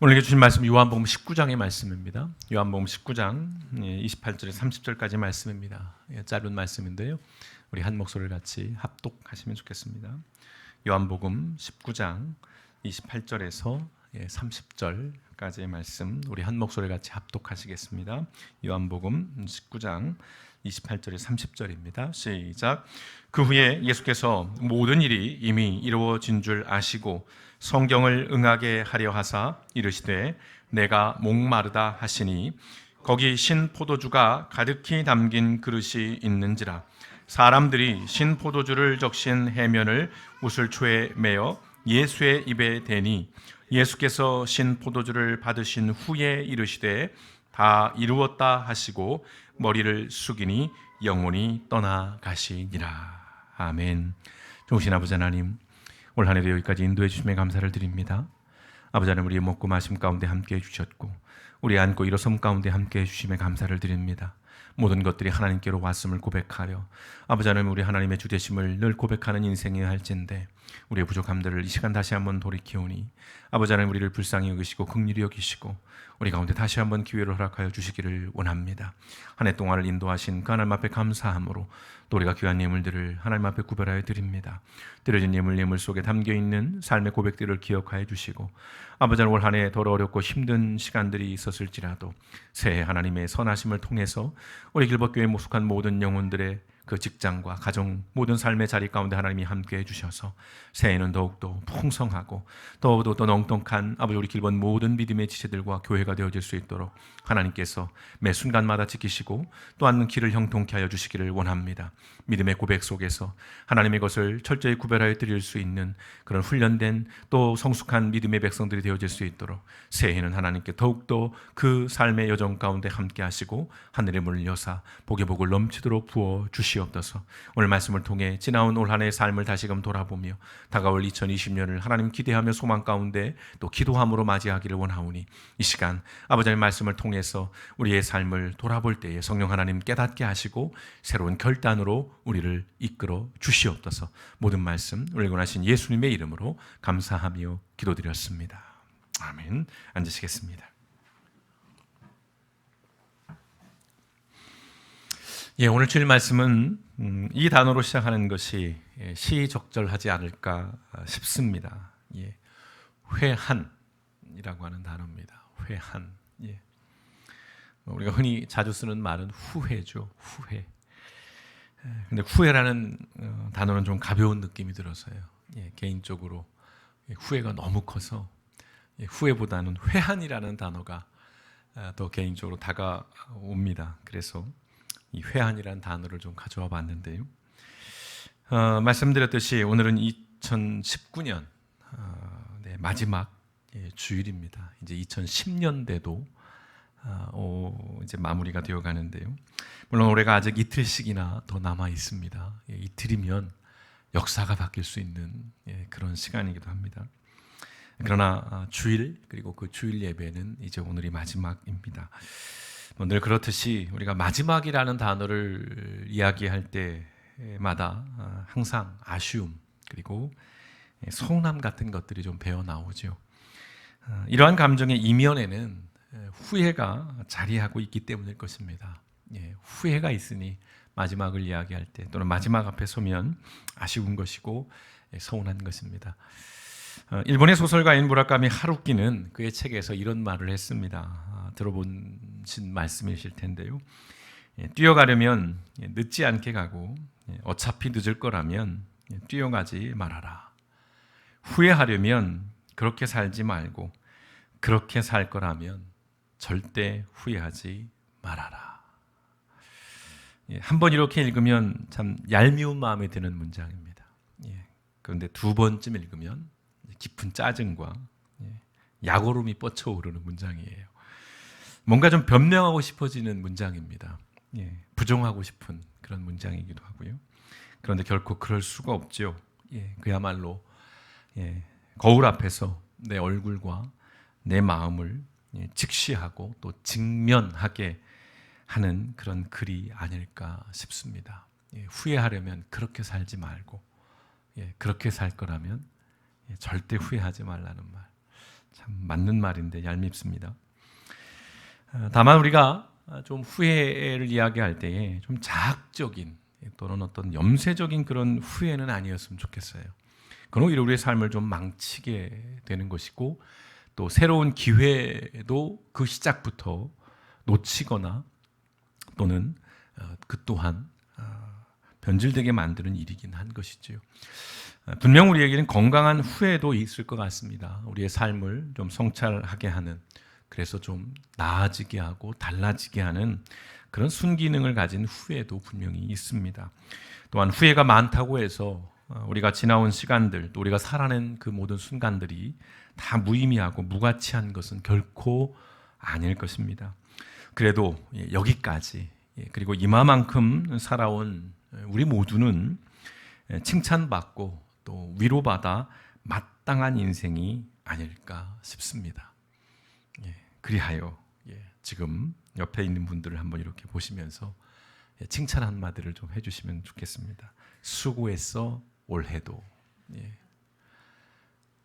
오늘 주신 말씀 요한복음 19장의 말씀입니다. 요한복음 19장 28절에서 30절까지 말씀입니다. 짧은 말씀인데요. 우리 한 목소리를 같이 합독하시면 좋겠습니다. 요한복음 19장 28절에서 30절까지의 말씀 우리 한 목소리를 같이 합독하시겠습니다. 요한복음 19장 28절에 30절입니다. 시작. 그 후에 예수께서 모든 일이 이미 이루어진 줄 아시고 성경을 응하게 하려 하사 이르시되 내가 목마르다 하시니 거기 신 포도주가 가득히 담긴 그릇이 있는지라. 사람들이 신 포도주를 적신 해면을 우슬초에 매어 예수의 입에 대니 예수께서 신 포도주를 받으신 후에 이르시되 다 이루었다 하시고 머리를 숙이니 영혼이 떠나가시니라. 아멘. 좋으신 아버지 하나님, 올 한 해도 여기까지 인도해 주심에 감사를 드립니다. 아버지 하나님, 우리의 먹고 마심 가운데 함께해 주셨고 우리 앉고 일어섬 가운데 함께해 주심에 감사를 드립니다. 모든 것들이 하나님께로 왔음을 고백하여 아버지 하나님, 우리 하나님의 주되심을 늘 고백하는 인생이어야 할진데 우리의 부족함들을 이 시간 다시 한번 돌이키오니 아버지 하나님, 우리를 불쌍히 여기시고 긍휼히 여기시고 우리 가운데 다시 한번 기회를 허락하여 주시기를 원합니다. 한 해 동안을 인도하신 그 하나님 앞에 감사함으로 또 우리가 귀한 예물들을 하나님 앞에 구별하여 드립니다. 드려진 예물 속에 담겨있는 삶의 고백들을 기억하여 주시고 아버지 하나님, 올 한 해 더 어렵고 힘든 시간들이 있었을지라도 새해 하나님의 선하심을 통해서 우리 길벗교회에 모숙한 모든 영혼들의 그 직장과 가정 모든 삶의 자리 가운데 하나님이 함께해 주셔서 새해는 더욱더 풍성하고 더욱더 넉넉한 아버지 우리 길벗 모든 믿음의 지체들과 교회가 되어질 수 있도록 하나님께서 매 순간마다 지키시고 또한 길을 형통케 하여 주시기를 원합니다. 믿음의 고백 속에서 하나님의 것을 철저히 구별하여 드릴 수 있는 그런 훈련된 또 성숙한 믿음의 백성들이 되어질 수 있도록 새해는 하나님께 더욱더 그 삶의 여정 가운데 함께 하시고 하늘의 문을 여사 복의 복을 넘치도록 부어 주시옵소서. 오늘 말씀을 통해 지나온 올 한 해의 삶을 다시금 돌아보며 다가올 2020년을 하나님 기대하며 소망 가운데 또 기도함으로 맞이하기를 원하오니 이 시간 아버지의 말씀을 통해서 우리의 삶을 돌아볼 때에 성령 하나님 깨닫게 하시고 새로운 결단으로 우리를 이끌어 주시옵소서. 모든 말씀 우리를 원하신 예수님의 이름으로 감사하며 기도드렸습니다. 아멘. 앉으시겠습니다. 오늘 주일 말씀은 이 단어로 시작하는 것이 시적절하지 않을까 싶습니다. 회한이라고 하는 단어입니다. 회한. 우리가 흔히 자주 쓰는 말은 후회죠. 후회. 근데 후회라는 단어는 좀 가벼운 느낌이 들어서요. 개인적으로 후회가 너무 커서 후회보다는 회한이라는 단어가 더 개인적으로 다가옵니다. 그래서 이 회한이라는 단어를 좀 가져와 봤는데요. 말씀드렸듯이 오늘은 2019년 마지막 주일입니다. 이제 2010년대도 이제 마무리가 되어 가는데요. 물론 올해가 아직 이틀씩이나 더 남아 있습니다. 이틀이면 역사가 바뀔 수 있는 그런 시간이기도 합니다. 그러나 주일 그리고 그 주일 예배는 이제 오늘이 마지막입니다. 늘 그렇듯이 우리가 마지막이라는 단어를 이야기할 때마다 항상 아쉬움 그리고 서운함 같은 것들이 좀 배어 나오죠. 이러한 감정의 이면에는 후회가 자리하고 있기 때문일 것입니다. 후회가 있으니 마지막을 이야기할 때 또는 마지막 앞에 서면 아쉬운 것이고 서운한 것입니다. 일본의 소설가인 무라카미 하루키는 그의 책에서 이런 말을 했습니다. 들어보신 말씀이실 텐데요. 뛰어가려면 늦지 않게 가고 어차피 늦을 거라면 뛰어가지 말아라. 후회하려면 그렇게 살지 말고 그렇게 살 거라면 절대 후회하지 말아라. 한번 이렇게 읽으면 참 얄미운 마음이 드는 문장입니다. 그런데 두 번쯤 읽으면 깊은 짜증과 약오름이 뻗쳐오르는 문장이에요. 뭔가 좀 변명하고 싶어지는 문장입니다. 부정하고 싶은 그런 문장이기도 하고요. 그런데 결코 그럴 수가 없죠. 그야말로 거울 앞에서 내 얼굴과 내 마음을 직시하고 또 직면하게 하는 그런 글이 아닐까 싶습니다. 후회하려면 그렇게 살지 말고 그렇게 살 거라면 절대 후회하지 말라는 말. 참 맞는 말인데 얄밉습니다. 다만 우리가 좀 후회를 이야기할 때에 좀 자학적인 또는 어떤 염세적인 그런 후회는 아니었으면 좋겠어요. 그건 오히려 우리의 삶을 좀 망치게 되는 것이고, 또 새로운 기회도 그 시작부터 놓치거나 또는 그 또한 변질되게 만드는 일이긴 한 것이지요. 분명 우리에게는 건강한 후회도 있을 것 같습니다. 우리의 삶을 좀 성찰하게 하는, 그래서 좀 나아지게 하고 달라지게 하는 그런 순기능을 가진 후회도 분명히 있습니다. 또한 후회가 많다고 해서 우리가 지나온 시간들, 또 우리가 살아낸 그 모든 순간들이 다 무의미하고 무가치한 것은 결코 아닐 것입니다. 그래도 여기까지, 그리고 이마만큼 살아온 우리 모두는 칭찬받고 또 위로받아 마땅한 인생이 아닐까 싶습니다. 그리하여 지금 옆에 있는 분들을 한번 이렇게 보시면서 칭찬 한마디를 좀 해주시면 좋겠습니다. 수고했어 올해도.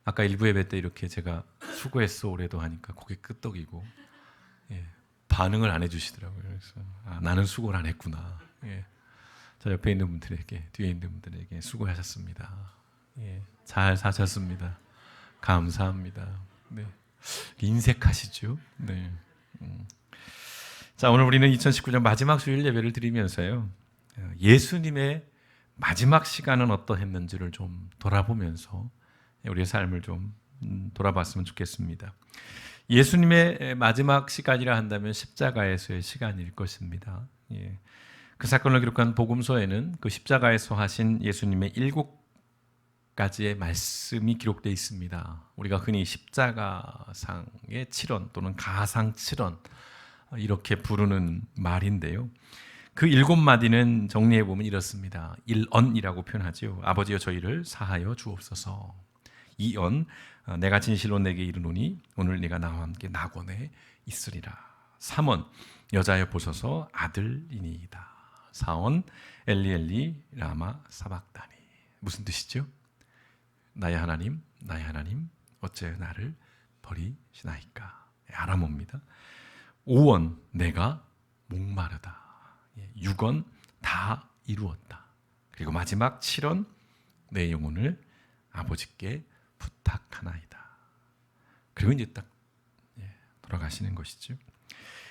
아까 일부 예배 때 이렇게 제가 수고했어 올해도 하니까 고개 끄덕이고 반응을 안 해주시더라고요. 그래서 나는 수고를 안 했구나. 저 옆에 있는 분들에게, 뒤에 있는 분들에게 수고하셨습니다. 잘 사셨습니다. 감사합니다. 네. 인색하시죠? 네. 자, 오늘 우리는 2019년 마지막 주일 예배를 드리면서요, 예수님의 마지막 시간은 어떠했는지를 좀 돌아보면서 우리의 삶을 좀 돌아봤으면 좋겠습니다. 예수님의 마지막 시간이라 한다면 십자가에서의 시간일 것입니다. 그 사건을 기록한 복음서에는 그 십자가에서 하신 예수님의 7가지의 말씀이 기록되어 있습니다. 우리가 흔히 십자가상의 7원 또는 가상 7원 이렇게 부르는 말인데요. 그 7마디는 정리해 보면 이렇습니다. 1언이라고 표현하죠. 아버지여 저희를 사하여 주옵소서. 2언 내가 진실로 내게 이르노니 오늘 네가 나와 함께 낙원에 있으리라. 3원 여자여 보소서 아들이니이다. 4원 엘리 엘리 라마 사박다니. 무슨 뜻이죠? 나의 하나님 어째 나를 버리시나이까. 아람어입니다. 5원 내가 목마르다. 6원 다 이루었다. 그리고 마지막 7원 내 영혼을 아버지께 부탁하나이다. 그리고 이제 딱 돌아가시는 것이죠.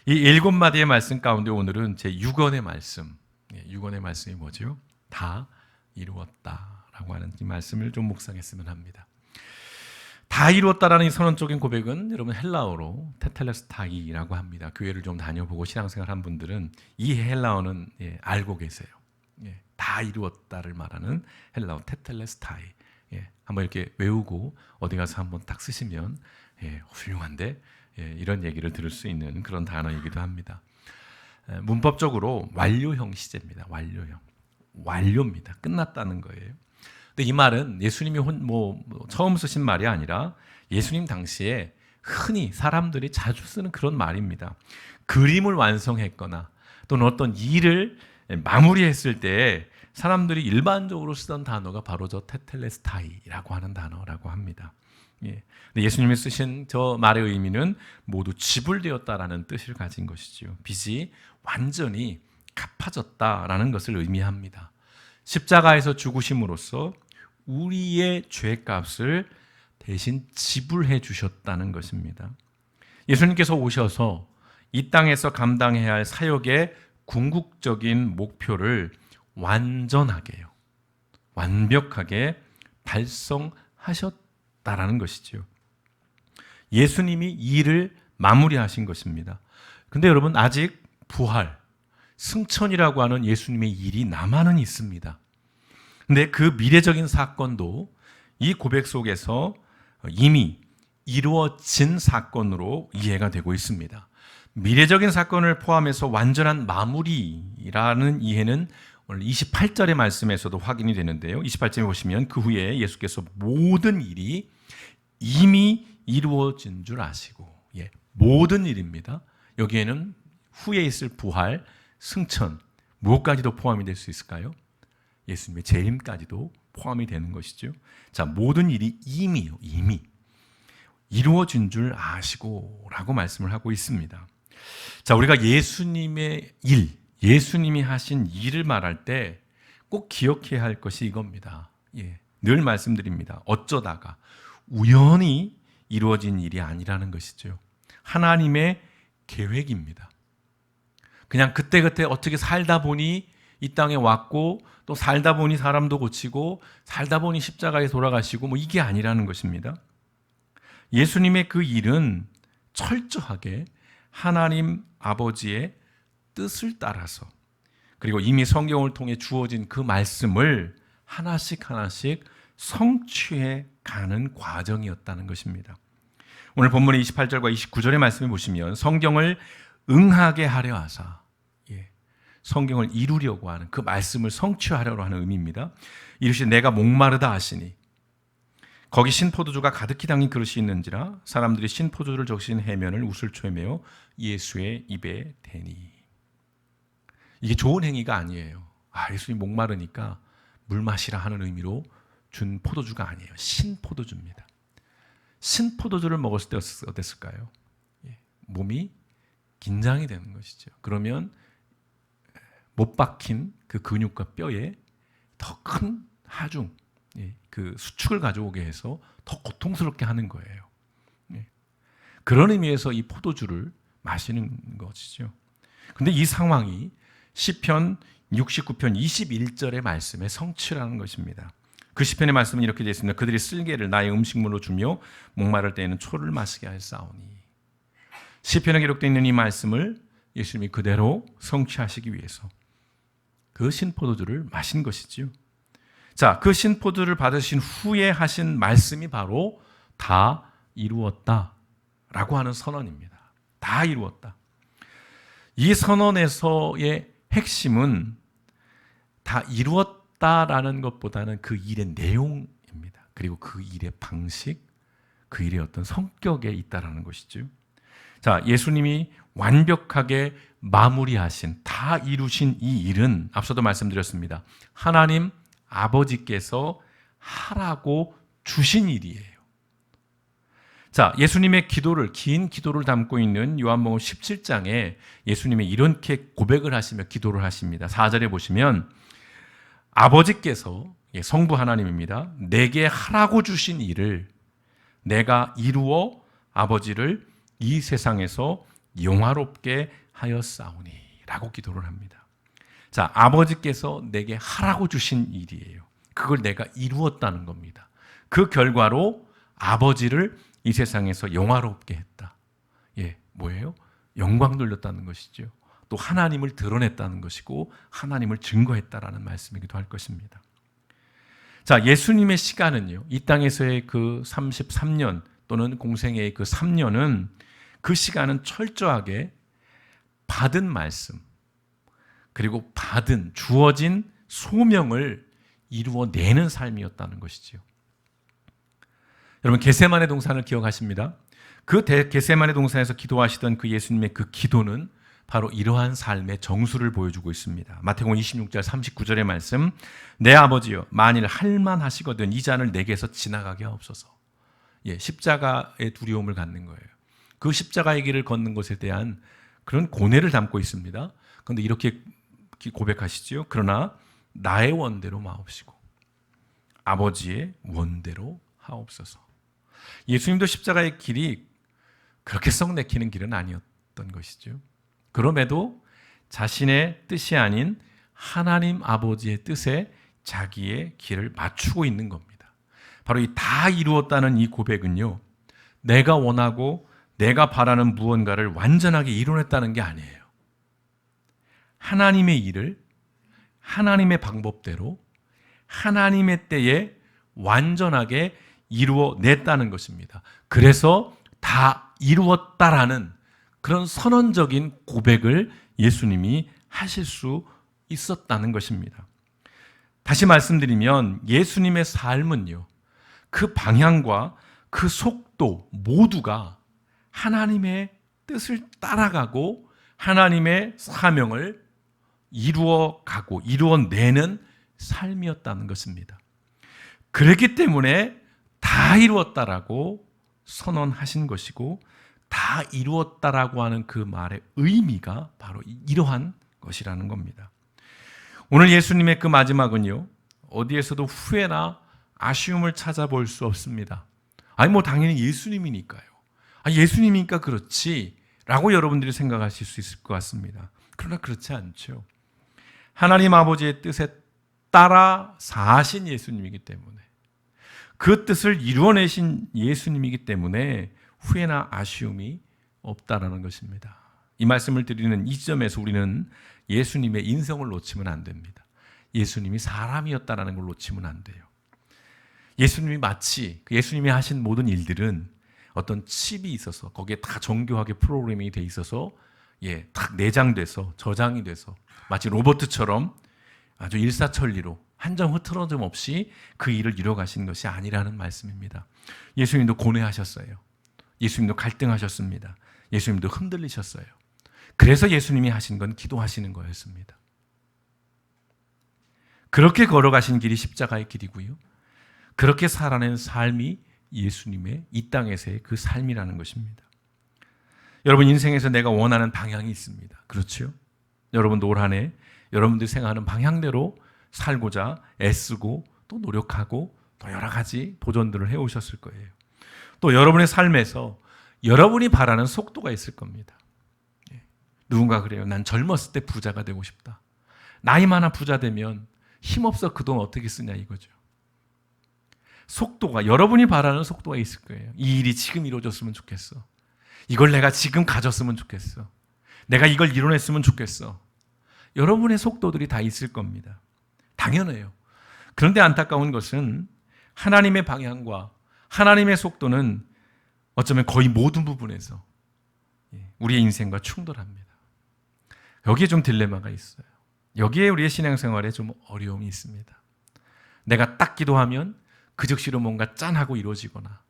이 7마디의 말씀 가운데 오늘은 제 6원의 말씀, 6원의 말씀이 뭐죠? 다 이루었다라고 하는 이 말씀을 좀 묵상했으면 합니다. 다 이루었다라는 이 선언적인 고백은 여러분 헬라어로 테텔레스타이라고 합니다. 교회를 좀 다녀보고 신앙생활 한 분들은 이 헬라어는 알고 계세요. 다 이루었다를 말하는 헬라어 테텔레스타이. 한번 이렇게 외우고 어디 가서 한번 딱 쓰시면 훌륭한데 이런 얘기를 들을 수 있는 그런 단어이기도 합니다. 문법적으로 완료형 시제입니다. 완료입니다. 끝났다는 거예요. 근데 이 말은 예수님이 처음 쓰신 말이 아니라 예수님 당시에 흔히 사람들이 자주 쓰는 그런 말입니다. 그림을 완성했거나 또는 어떤 일을 마무리했을 때 사람들이 일반적으로 쓰던 단어가 바로 저 테텔레스타이라고 하는 단어라고 합니다. 근데 예수님이 쓰신 저 말의 의미는 모두 지불되었다라는 뜻을 가진 것이죠. 빚이 완전히 갚아졌다라는 것을 의미합니다. 십자가에서 죽으심으로써 우리의 죄값을 대신 지불해 주셨다는 것입니다. 예수님께서 오셔서 이 땅에서 감당해야 할 사역의 궁극적인 목표를 완벽하게 달성하셨다라는 것이죠. 예수님이 이 일을 마무리하신 것입니다. 근데 여러분 아직 부활, 승천이라고 하는 예수님의 일이 남아는 있습니다. 근데 그 미래적인 사건도 이 고백 속에서 이미 이루어진 사건으로 이해가 되고 있습니다. 미래적인 사건을 포함해서 완전한 마무리라는 이해는 오늘 28절의 말씀에서도 확인이 되는데요. 28절에 보시면 그 후에 예수께서 모든 일이 이미 이루어진 줄 아시고, 모든 일입니다. 여기에는 후에 있을 부활, 승천, 무엇까지도 포함이 될 수 있을까요? 예수님의 재림까지도 포함이 되는 것이죠. 자, 모든 일이 이미 이루어진 줄 아시고 라고 말씀을 하고 있습니다. 자, 우리가 예수님의 일, 예수님이 하신 일을 말할 때 꼭 기억해야 할 것이 이겁니다. 늘 말씀드립니다. 어쩌다가 우연히 이루어진 일이 아니라는 것이죠. 하나님의 계획입니다. 그냥 그때그때 어떻게 살다 보니 이 땅에 왔고 또 살다 보니 사람도 고치고 살다 보니 십자가에 돌아가시고 뭐 이게 아니라는 것입니다. 예수님의 그 일은 철저하게 하나님 아버지의 뜻을 따라서 그리고 이미 성경을 통해 주어진 그 말씀을 하나씩 하나씩 성취해 가는 과정이었다는 것입니다. 오늘 본문의 28절과 29절의 말씀을 보시면 성경을 응하게 하려 하사, 성경을 이루려고 하는 그 말씀을 성취하려고 하는 의미입니다. 이르시되 내가 목마르다 하시니 거기 신포도주가 가득히 담긴 그릇이 있는지라 사람들이 신포도주를 적신 해면을 우슬초에 메어 예수의 입에 대니. 이게 좋은 행위가 아니에요. 예수님 목마르니까 물 마시라 하는 의미로 준 포도주가 아니에요. 신포도주입니다. 신포도주를 먹었을 때 어땠을까요? 몸이 긴장이 되는 것이죠. 그러면 못 박힌 그 근육과 뼈에 더 큰 하중, 그 수축을 가져오게 해서 더 고통스럽게 하는 거예요. 그런 의미에서 이 포도주를 마시는 것이죠. 그런데 이 상황이 시편 69편 21절의 말씀의 성취라는 것입니다. 그 시편의 말씀은 이렇게 되어 있습니다. 그들이 쓸개를 나의 음식물로 주며 목마를 때에는 초를 마시게 하였사오니. 시편에 기록되어 있는 이 말씀을 예수님이 그대로 성취하시기 위해서 그 신포도주를 마신 것이지요. 자, 그 신포도주를 받으신 후에 하신 말씀이 바로 다 이루었다라고 하는 선언입니다. 다 이루었다. 이 선언에서의 핵심은 다 이루었다라는 것보다는 그 일의 내용입니다. 그리고 그 일의 방식, 그 일의 어떤 성격에 있다라는 것이죠. 자, 예수님이 완벽하게 마무리하신, 다 이루신 이 일은 앞서도 말씀드렸습니다. 하나님 아버지께서 하라고 주신 일이에요. 자, 예수님의 기도를, 긴 기도를 담고 있는 요한복음 17장에 예수님이 이렇게 고백을 하시며 기도를 하십니다. 4절에 보시면 아버지께서, 성부 하나님입니다, 내게 하라고 주신 일을 내가 이루어 아버지를 이 세상에서 영화롭게 하였사오니 라고 기도를 합니다. 자, 아버지께서 내게 하라고 주신 일이에요. 그걸 내가 이루었다는 겁니다. 그 결과로 아버지를 이 세상에서 영화롭게 했다. 뭐예요? 영광 돌렸다는 것이죠. 또 하나님을 드러냈다는 것이고 하나님을 증거했다라는 말씀이기도 할 것입니다. 자, 예수님의 시간은요, 이 땅에서의 그 33년 또는 공생애의 그 3년은 그 시간은 철저하게 받은 말씀 그리고 주어진 소명을 이루어내는 삶이었다는 것이지요. 여러분, 겟세마네 동산을 기억하십니다. 그 겟세마네 동산에서 기도하시던 그 예수님의 그 기도는 바로 이러한 삶의 정수를 보여주고 있습니다. 마태복음 26절 39절의 말씀, 내 아버지여 만일 할만하시거든 이 잔을 내게서 지나가게 하옵소서. 십자가의 두려움을 갖는 거예요. 그 십자가의 길을 걷는 것에 대한 그런 고뇌를 담고 있습니다. 그런데 이렇게 고백하시지요. 그러나 나의 원대로 마옵시고 아버지의 원대로 하옵소서. 예수님도 십자가의 길이 그렇게 썩 내키는 길은 아니었던 것이죠. 그럼에도 자신의 뜻이 아닌 하나님 아버지의 뜻에 자기의 길을 맞추고 있는 겁니다. 바로 이 다 이루었다는 이 고백은요, 내가 원하고 내가 바라는 무언가를 완전하게 이뤄냈다는 게 아니에요. 하나님의 일을 하나님의 방법대로 하나님의 때에 완전하게 이루어냈다는 것입니다. 그래서 다 이루었다라는 그런 선언적인 고백을 예수님이 하실 수 있었다는 것입니다. 다시 말씀드리면 예수님의 삶은요, 그 방향과 그 속도 모두가 하나님의 뜻을 따라가고 하나님의 사명을 이루어가고 이루어내는 삶이었다는 것입니다. 그렇기 때문에 다 이루었다라고 선언하신 것이고 다 이루었다라고 하는 그 말의 의미가 바로 이러한 것이라는 겁니다. 오늘 예수님의 그 마지막은요, 어디에서도 후회나 아쉬움을 찾아볼 수 없습니다. 아니 뭐 당연히 예수님이니까요. 예수님이니까 그렇지 라고 여러분들이 생각하실 수 있을 것 같습니다. 그러나 그렇지 않죠. 하나님 아버지의 뜻에 따라 사신 예수님이기 때문에, 그 뜻을 이루어내신 예수님이기 때문에 후회나 아쉬움이 없다라는 것입니다. 이 말씀을 드리는 이 지점에서 우리는 예수님의 인성을 놓치면 안 됩니다. 예수님이 사람이었다라는 걸 놓치면 안 돼요. 예수님이 마치 예수님이 하신 모든 일들은 어떤 칩이 있어서 거기에 다 정교하게 프로그래밍이 돼 있어서 딱 내장돼서 저장이 돼서 마치 로봇처럼 아주 일사천리로 한 점 흐트러짐 없이 그 일을 이뤄가신 것이 아니라는 말씀입니다. 예수님도 고뇌하셨어요. 예수님도 갈등하셨습니다. 예수님도 흔들리셨어요. 그래서 예수님이 하신 건 기도하시는 거였습니다. 그렇게 걸어가신 길이 십자가의 길이고요. 그렇게 살아낸 삶이 예수님의 이 땅에서의 그 삶이라는 것입니다. 여러분 인생에서 내가 원하는 방향이 있습니다. 그렇죠? 여러분도 올 한 해 여러분들이 생각하는 방향대로 살고자 애쓰고 또 노력하고 또 여러 가지 도전들을 해오셨을 거예요. 또 여러분의 삶에서 여러분이 바라는 속도가 있을 겁니다. 누군가 그래요. 난 젊었을 때 부자가 되고 싶다. 나이 많아 부자 되면 힘없어 그 돈 어떻게 쓰냐 이거죠. 속도가, 여러분이 바라는 속도가 있을 거예요. 이 일이 지금 이루어졌으면 좋겠어. 이걸 내가 지금 가졌으면 좋겠어. 내가 이걸 이뤄냈으면 좋겠어. 여러분의 속도들이 다 있을 겁니다. 당연해요. 그런데 안타까운 것은 하나님의 방향과 하나님의 속도는 어쩌면 거의 모든 부분에서 우리의 인생과 충돌합니다. 여기에 좀 딜레마가 있어요. 여기에 우리의 신앙생활에 좀 어려움이 있습니다. 내가 딱 기도하면 그 즉시로 뭔가 짠하고 이루어지거나,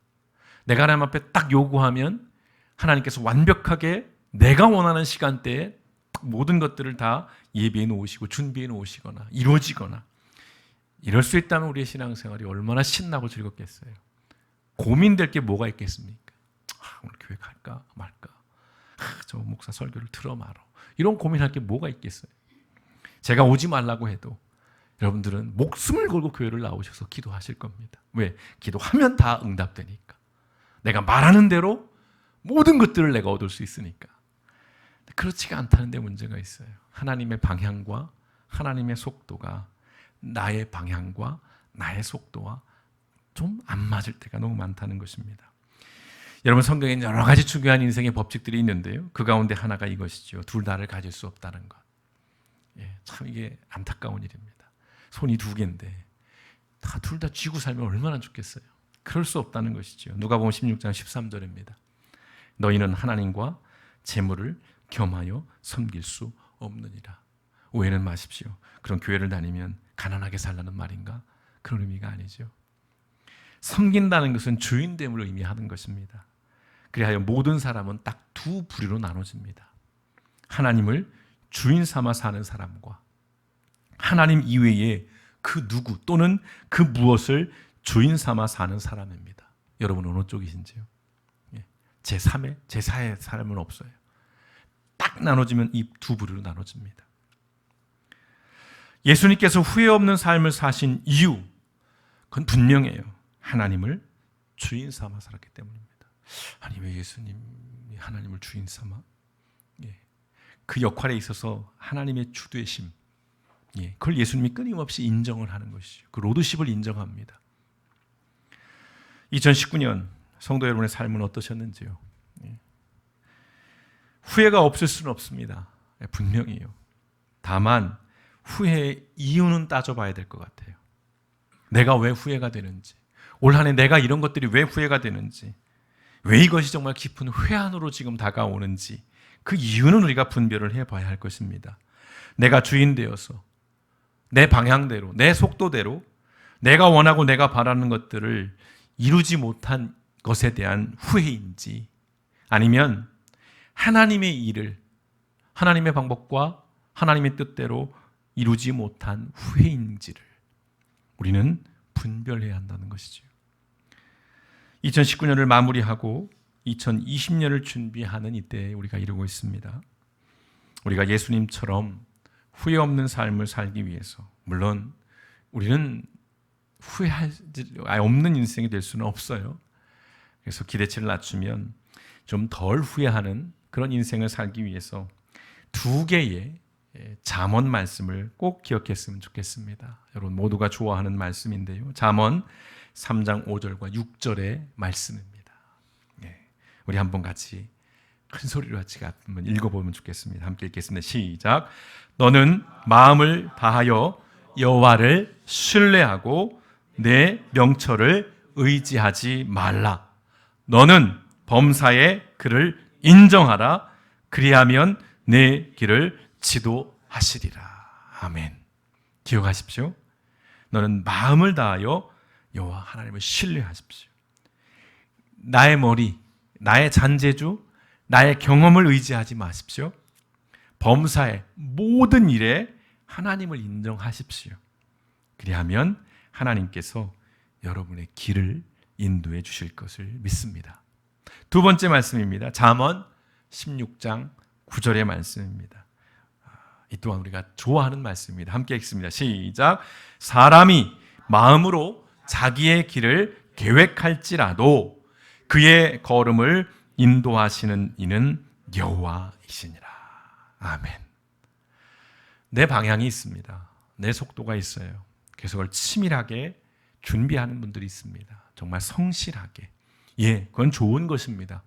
내가 하나님 앞에 딱 요구하면 하나님께서 완벽하게 내가 원하는 시간대에 모든 것들을 다 예비해 놓으시고 준비해 놓으시거나 이루어지거나, 이럴 수 있다면 우리의 신앙생활이 얼마나 신나고 즐겁겠어요. 고민될 게 뭐가 있겠습니까? 오늘 교회 갈까 말까? 저 목사 설교를 들어 말어. 이런 고민할 게 뭐가 있겠어요? 제가 오지 말라고 해도 여러분들은 목숨을 걸고 교회를 나오셔서 기도하실 겁니다. 왜? 기도하면 다 응답되니까. 내가 말하는 대로 모든 것들을 내가 얻을 수 있으니까. 그렇지가 않다는 데 문제가 있어요. 하나님의 방향과 하나님의 속도가 나의 방향과 나의 속도와 좀 안 맞을 때가 너무 많다는 것입니다. 여러분, 성경에 여러 가지 중요한 인생의 법칙들이 있는데요. 그 가운데 하나가 이것이죠. 둘 다를 가질 수 없다는 것. 참 이게 안타까운 일입니다. 손이 두 개인데 둘 다 쥐고 살면 얼마나 좋겠어요. 그럴 수 없다는 것이죠. 누가복음 16장 13절입니다. 너희는 하나님과 재물을 겸하여 섬길 수 없느니라. 오해는 마십시오. 그런 교회를 다니면 가난하게 살라는 말인가? 그런 의미가 아니죠. 섬긴다는 것은 주인됨을 의미하는 것입니다. 그리하여 모든 사람은 딱 두 부류로 나눠집니다. 하나님을 주인 삼아 사는 사람과 하나님 이외에 그 누구 또는 그 무엇을 주인 삼아 사는 사람입니다. 여러분 어느 쪽이신지요? 제3의, 제4의 사람은 없어요. 딱 나눠지면 이 두 부류로 나눠집니다. 예수님께서 후회 없는 삶을 사신 이유, 그건 분명해요. 하나님을 주인 삼아 살았기 때문입니다. 아니 왜 예수님이 하나님을 주인 삼아? 그 역할에 있어서 하나님의 주되심, 그걸 예수님이 끊임없이 인정을 하는 것이죠. 그 로드십을 인정합니다. 2019년 성도 여러분의 삶은 어떠셨는지요? 후회가 없을 수는 없습니다. 분명히요. 다만 후회의 이유는 따져봐야 될 것 같아요. 내가 왜 후회가 되는지, 올 한 해 내가 이런 것들이 왜 후회가 되는지, 왜 이것이 정말 깊은 회한으로 지금 다가오는지, 그 이유는 우리가 분별을 해봐야 할 것입니다. 내가 주인 되어서 내 방향대로, 내 속도대로 내가 원하고 내가 바라는 것들을 이루지 못한 것에 대한 후회인지, 아니면 하나님의 일을 하나님의 방법과 하나님의 뜻대로 이루지 못한 후회인지를 우리는 분별해야 한다는 것이죠. 2019년을 마무리하고 2020년을 준비하는 이때에 우리가 이루고 있습니다. 우리가 예수님처럼 후회 없는 삶을 살기 위해서, 물론 우리는 후회할 없는 인생이 될 수는 없어요. 그래서 기대치를 낮추면 좀 덜 후회하는 그런 인생을 살기 위해서 두 개의 잠언 말씀을 꼭 기억했으면 좋겠습니다. 여러분 모두가 좋아하는 말씀인데요. 잠언 3장 5절과 6절의 말씀입니다. 우리 한번 같이 큰 소리로 같이 한번 읽어보면 좋겠습니다. 함께 읽겠습니다. 시작. 너는 마음을 다하여 여호와를 신뢰하고 내 명철을 의지하지 말라. 너는 범사에 그를 인정하라. 그리하면 내 길을 지도하시리라. 아멘. 기억하십시오. 너는 마음을 다하여 여호와 하나님을 신뢰하십시오. 나의 머리, 나의 잔재주, 나의 경험을 의지하지 마십시오. 범사의 모든 일에 하나님을 인정하십시오. 그리하면 하나님께서 여러분의 길을 인도해 주실 것을 믿습니다. 두 번째 말씀입니다. 잠언 16장 9절의 말씀입니다. 이 또한 우리가 좋아하는 말씀입니다. 함께 읽습니다. 시작. 사람이 마음으로 자기의 길을 계획할지라도 그의 걸음을 인도하시는 이는 여호와이시니라. 아멘. 내 방향이 있습니다. 내 속도가 있어요. 그래서 그걸 치밀하게 준비하는 분들이 있습니다. 정말 성실하게. 그건 좋은 것입니다.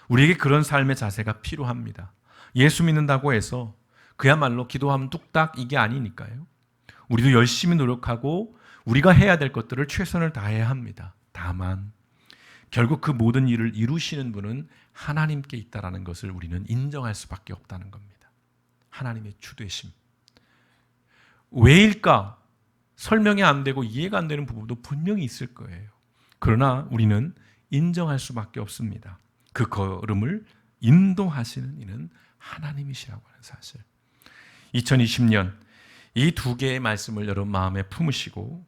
우리에게 그런 삶의 자세가 필요합니다. 예수 믿는다고 해서 그야말로 기도하면 뚝딱 이게 아니니까요. 우리도 열심히 노력하고 우리가 해야 될 것들을 최선을 다해야 합니다. 다만 결국 그 모든 일을 이루시는 분은 하나님께 있다라는 것을 우리는 인정할 수밖에 없다는 겁니다. 하나님의 주되심. 왜일까? 설명이 안 되고 이해가 안 되는 부분도 분명히 있을 거예요. 그러나 우리는 인정할 수밖에 없습니다. 그 걸음을 인도하시는 이는 하나님이시라고 하는 사실. 2020년 이 두 개의 말씀을 여러분 마음에 품으시고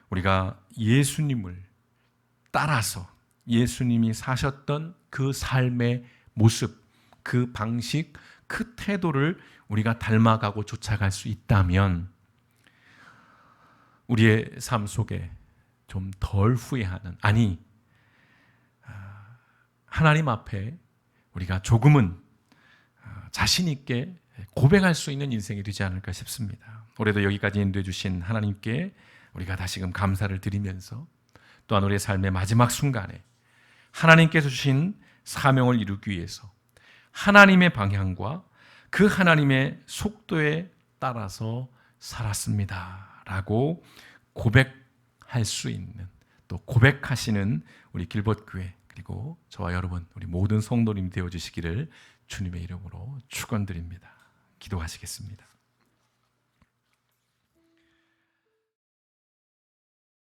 우리가 예수님을 따라서 예수님이 사셨던 그 삶의 모습, 그 방식, 그 태도를 우리가 닮아가고 쫓아갈 수 있다면 우리의 삶 속에 좀 덜 후회하는, 하나님 앞에 우리가 조금은 자신 있게 고백할 수 있는 인생이 되지 않을까 싶습니다. 올해도 여기까지 인도해 주신 하나님께 우리가 다시금 감사를 드리면서 또한 우리의 삶의 마지막 순간에 하나님께서 주신 사명을 이루기 위해서 하나님의 방향과 그 하나님의 속도에 따라서 살았습니다 라고 고백할 수 있는, 또 고백하시는 우리 길벗교회 그리고 저와 여러분 우리 모든 성도님 되어주시기를 주님의 이름으로 축원드립니다. 기도하시겠습니다.